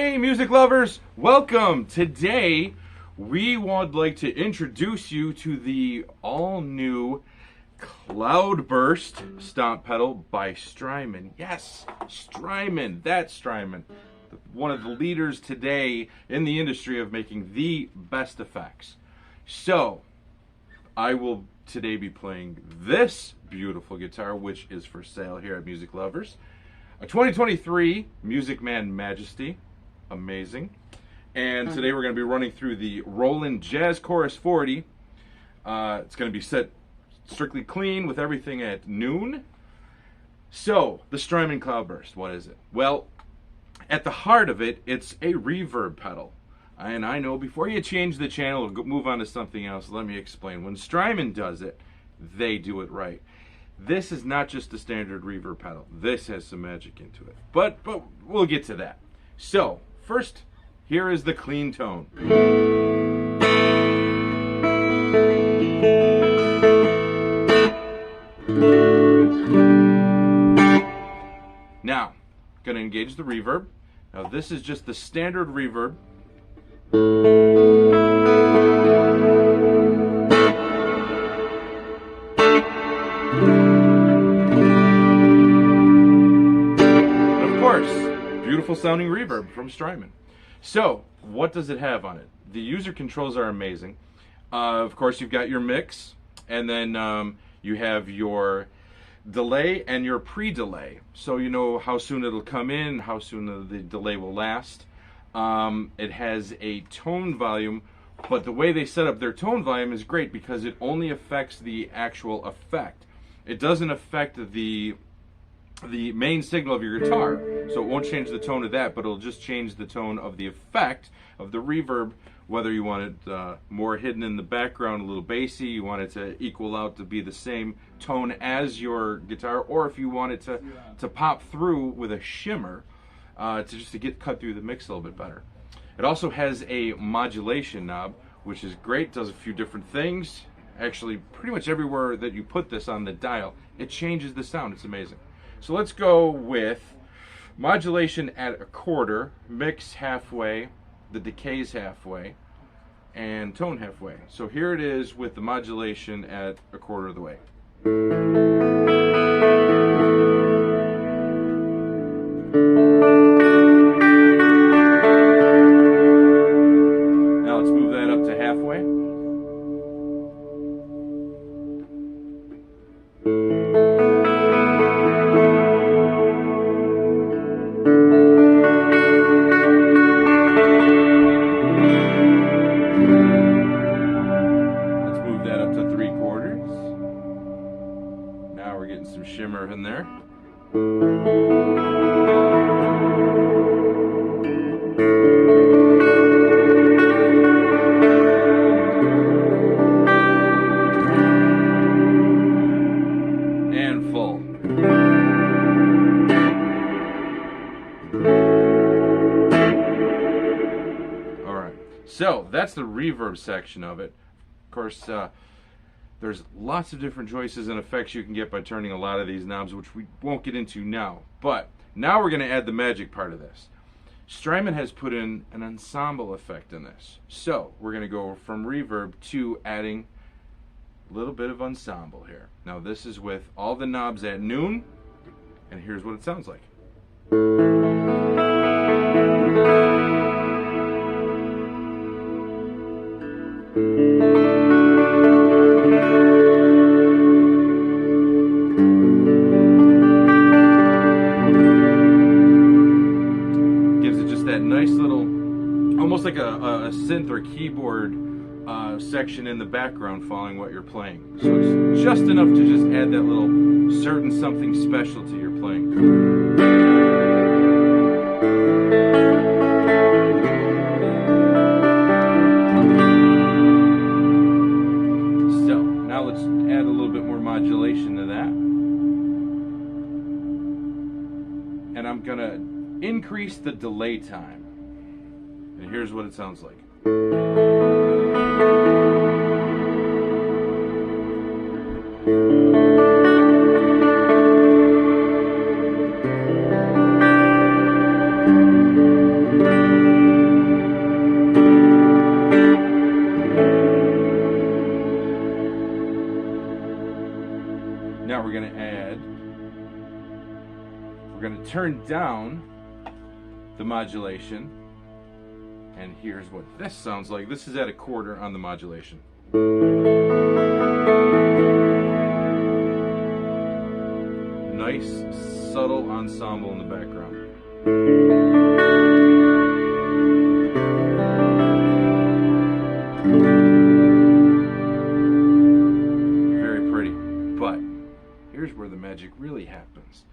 Hey music lovers, welcome! Today we would like to introduce you to the all-new Cloudburst stomp pedal by Strymon. Yes, Strymon, that's Strymon. One of the leaders today in the industry of making the best effects. So, I will today be playing this beautiful guitar, which is for sale here at Music Lovers. A 2023 Music Man Majesty. Amazing. And today we're going to be running through the Roland Jazz Chorus 40. It's going to be set strictly clean with everything at noon. So, the Strymon Cloudburst, what is it? Well, at the heart of it, it's a reverb pedal. And I know before you change the channel or move on to something else, let me explain. When Strymon does it, they do it right. This is not just a standard reverb pedal. This has some magic into it. But we'll get to that. So, first, here is the clean tone. Now, going to engage the reverb. Now, this is just the standard reverb. Beautiful sounding reverb from Strymon. So, what does it have on it? The user controls are amazing. Of course, you've got your mix, and then you have your delay and your pre-delay. So you know how soon it'll come in, how soon the delay will last. It has a tone volume, but the way they set up their tone volume is great because it only affects the actual effect. It doesn't affect the main signal of your guitar, so it won't change the tone of that, but it'll just change the tone of the effect of the reverb, whether you want it more hidden in the background, a little bassy, you want it to equal out to be the same tone as your guitar, or if you want it to pop through with a shimmer, to get cut through the mix a little bit better. It also has a modulation knob, which is great, does a few different things. Actually, pretty much everywhere that you put this on the dial, it changes the sound. It's amazing. So let's go with modulation at a quarter, mix halfway, the decays halfway, and tone halfway. So here it is with the modulation at a quarter of the way. Now let's move that up to halfway. Some shimmer in there. And full. All right. So that's the reverb section of it. Of course, there's lots of different choices and effects you can get by turning a lot of these knobs, which we won't get into now. But now we're going to add the magic part of this. Strymon has put in an ensemble effect in this. So we're going to go from reverb to adding a little bit of ensemble here. Now this is with all the knobs at noon, and here's what it sounds like. Nice little, almost like a synth or keyboard section in the background following what you're playing. So it's just enough to just add that little certain something special to your playing. So now let's add a little bit more modulation to that. And I'm gonna increase the delay time. And here's what it sounds like. turn down the modulation, and here's what this sounds like. This is at a quarter on the modulation. Nice, subtle ensemble in the background. Very pretty, but here's where the magic really happens.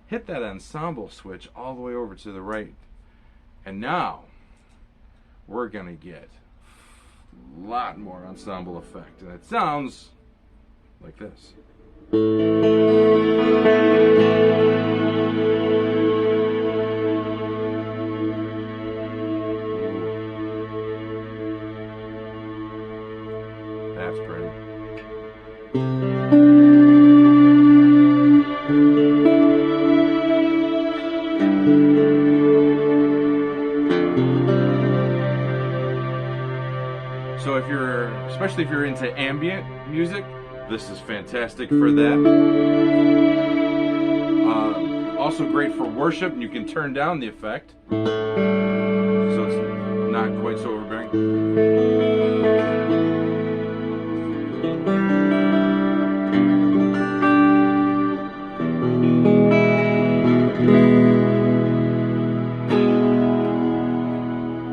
Hit that ensemble switch all the way over to the right, and now we're gonna get a lot more ensemble effect, and it sounds like this. That's pretty. So if you're, especially if you're into ambient music, this is fantastic for that. Also great for worship, and you can turn down the effect, so it's not quite so overbearing.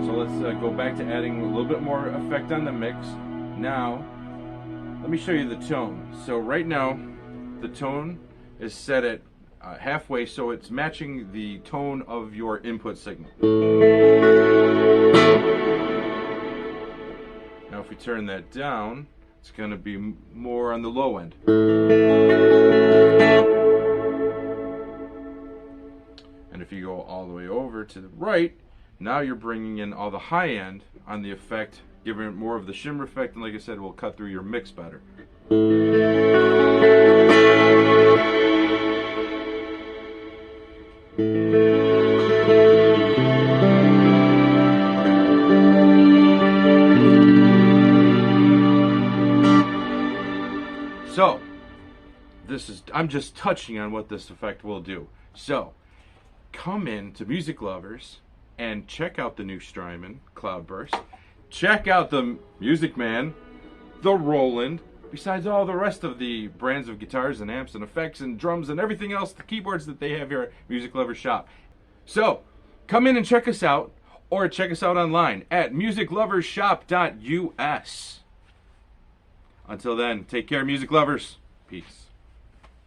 So let's go back to adding a little bit more effect on the mix. Now, let me show you the tone. So right now, the tone is set at halfway, so it's matching the tone of your input signal. Now if we turn that down, it's going to be more on the low end. And if you go all the way over to the right, now you're bringing in all the high end on the effect, giving it more of the shimmer effect, and like I said, it will cut through your mix better. So, I'm just touching on what this effect will do. So, come in to Music Lovers and check out the new Strymon Cloudburst. Check out the Music Man, the Roland, besides all the rest of the brands of guitars and amps and effects and drums and everything else, the keyboards that they have here at Music Lovers Shop. So, come in and check us out, or check us out online at musiclovershop.us. Until then, take care, music lovers. Peace.